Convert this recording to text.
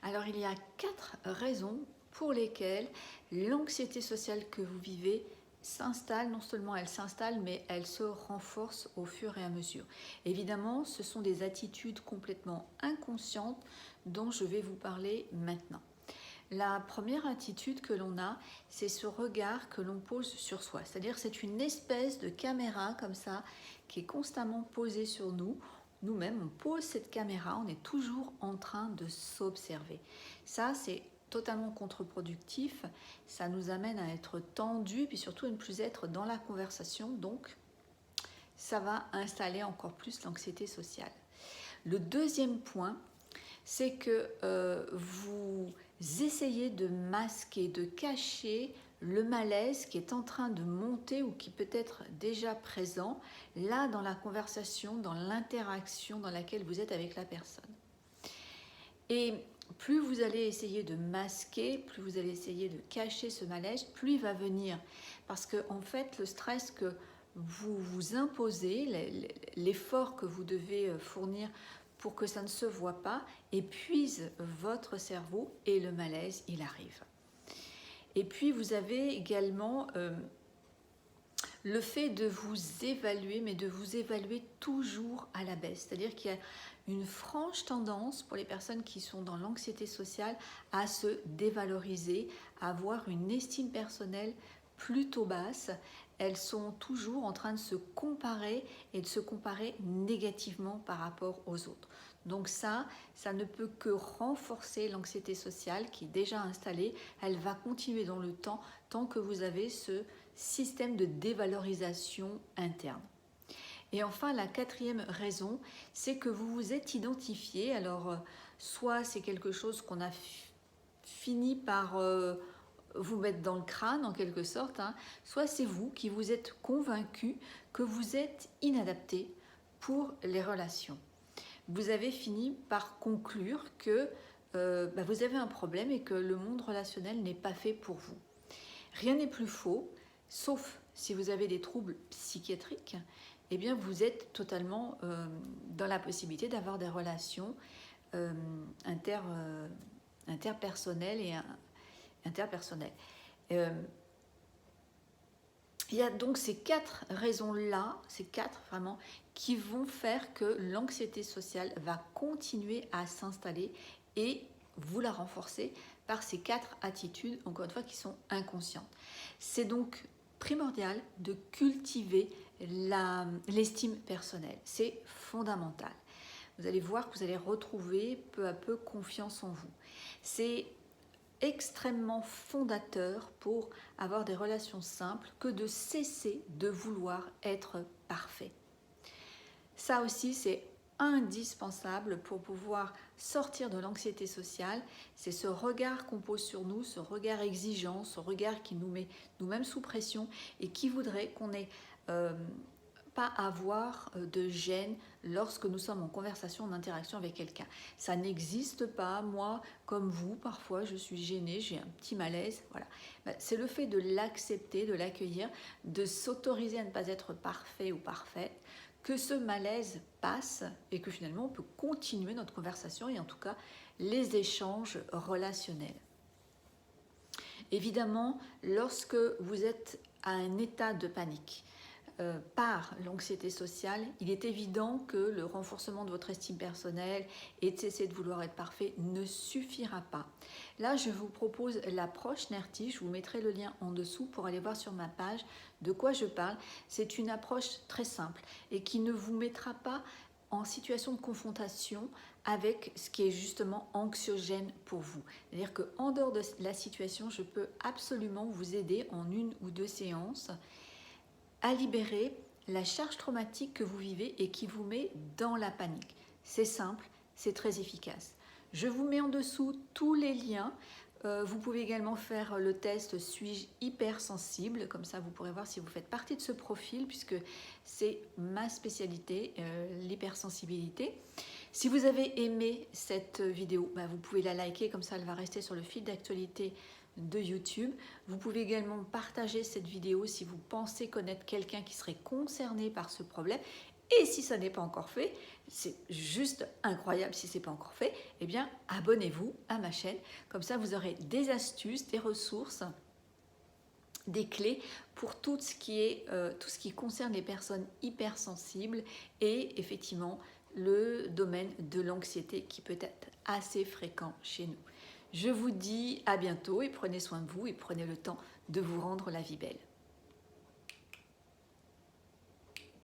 Alors, il y a 4 raisons pour lesquelles l'anxiété sociale que vous vivez s'installe. Non seulement elle s'installe, mais elle se renforce au fur et à mesure. Évidemment, ce sont des attitudes complètement inconscientes dont je vais vous parler maintenant. La première attitude que l'on a, c'est ce regard que l'on pose sur soi. C'est-à-dire c'est une espèce de caméra comme ça qui est constamment posée sur nous. Nous-mêmes, on pose cette caméra, on est toujours en train de s'observer. Ça, c'est totalement contre-productif. Ça nous amène à être tendus et puis surtout à ne plus être dans la conversation. Donc, ça va installer encore plus l'anxiété sociale. Le deuxième point, c'est que vous essayez de masquer, de cacher le malaise qui est en train de monter ou qui peut être déjà présent là dans la conversation, dans l'interaction dans laquelle vous êtes avec la personne. Et plus vous allez essayer de masquer, plus vous allez essayer de cacher ce malaise, plus il va venir. Parce que en fait, le stress que vous vous imposez, l'effort que vous devez fournir pour que ça ne se voit pas, épuise votre cerveau et le malaise, il arrive. Et puis vous avez également le fait de vous évaluer, mais de vous évaluer toujours à la baisse. C'est-à-dire qu'il y a une franche tendance pour les personnes qui sont dans l'anxiété sociale à se dévaloriser, à avoir une estime personnelle plutôt basse. Elles sont toujours en train de se comparer et de se comparer négativement par rapport aux autres. Donc ça ne peut que renforcer l'anxiété sociale qui est déjà installée. Elle va continuer dans le temps tant que vous avez ce système de dévalorisation interne. Et enfin, la quatrième raison, c'est que vous vous êtes identifié. Alors, soit c'est quelque chose qu'on a fini par vous mettre dans le crâne en quelque sorte, soit c'est vous qui vous êtes convaincu que vous êtes inadapté pour les relations. Vous avez fini par conclure que vous avez un problème et que le monde relationnel n'est pas fait pour vous. Rien n'est plus faux, sauf si vous avez des troubles psychiatriques, eh bien vous êtes totalement dans la possibilité d'avoir des relations interpersonnelles et interpersonnelles. Il y a donc ces 4 raisons-là, ces 4 vraiment, qui vont faire que l'anxiété sociale va continuer à s'installer et vous la renforcer par ces 4 attitudes, encore une fois, qui sont inconscientes. C'est donc primordial de cultiver l'estime personnelle. C'est fondamental. Vous allez voir que vous allez retrouver peu à peu confiance en vous. C'est extrêmement fondateur pour avoir des relations simples que de cesser de vouloir être parfait. Ça aussi, c'est indispensable pour pouvoir sortir de l'anxiété sociale. C'est ce regard qu'on pose sur nous, ce regard exigeant, ce regard qui nous met nous-mêmes sous pression et qui voudrait qu'on n'ait pas avoir de gêne lorsque nous sommes en conversation, en interaction avec quelqu'un. Ça n'existe pas. Moi, comme vous, parfois je suis gênée, j'ai un petit malaise. Voilà. C'est le fait de l'accepter, de l'accueillir, de s'autoriser à ne pas être parfait ou parfaite, que ce malaise passe et que finalement on peut continuer notre conversation et en tout cas les échanges relationnels. Évidemment, lorsque vous êtes à un état de panique, par l'anxiété sociale, il est évident que le renforcement de votre estime personnelle et de cesser de vouloir être parfait ne suffira pas. Là, je vous propose l'approche NERTI, je vous mettrai le lien en dessous pour aller voir sur ma page de quoi je parle. C'est une approche très simple et qui ne vous mettra pas en situation de confrontation avec ce qui est justement anxiogène pour vous. C'est-à-dire qu'en dehors de la situation, je peux absolument vous aider en 1 ou 2 séances à libérer la charge traumatique que vous vivez et qui vous met dans la panique. C'est simple, c'est très efficace. Je vous mets en dessous tous les liens. Vous pouvez également faire le test Suis-je hypersensible? Comme ça, vous pourrez voir si vous faites partie de ce profil puisque c'est ma spécialité, l'hypersensibilité. Si vous avez aimé cette vidéo, vous pouvez la liker, comme ça elle va rester sur le fil d'actualité de YouTube. Vous pouvez également partager cette vidéo si vous pensez connaître quelqu'un qui serait concerné par ce problème Et si ça n'est pas encore fait, c'est juste incroyable si ce n'est pas encore fait, eh bien abonnez-vous à ma chaîne. Comme ça, vous aurez des astuces, des ressources, des clés pour tout ce qui concerne les personnes hypersensibles et effectivement le domaine de l'anxiété qui peut être assez fréquent chez nous. Je vous dis à bientôt et prenez soin de vous et prenez le temps de vous rendre la vie belle.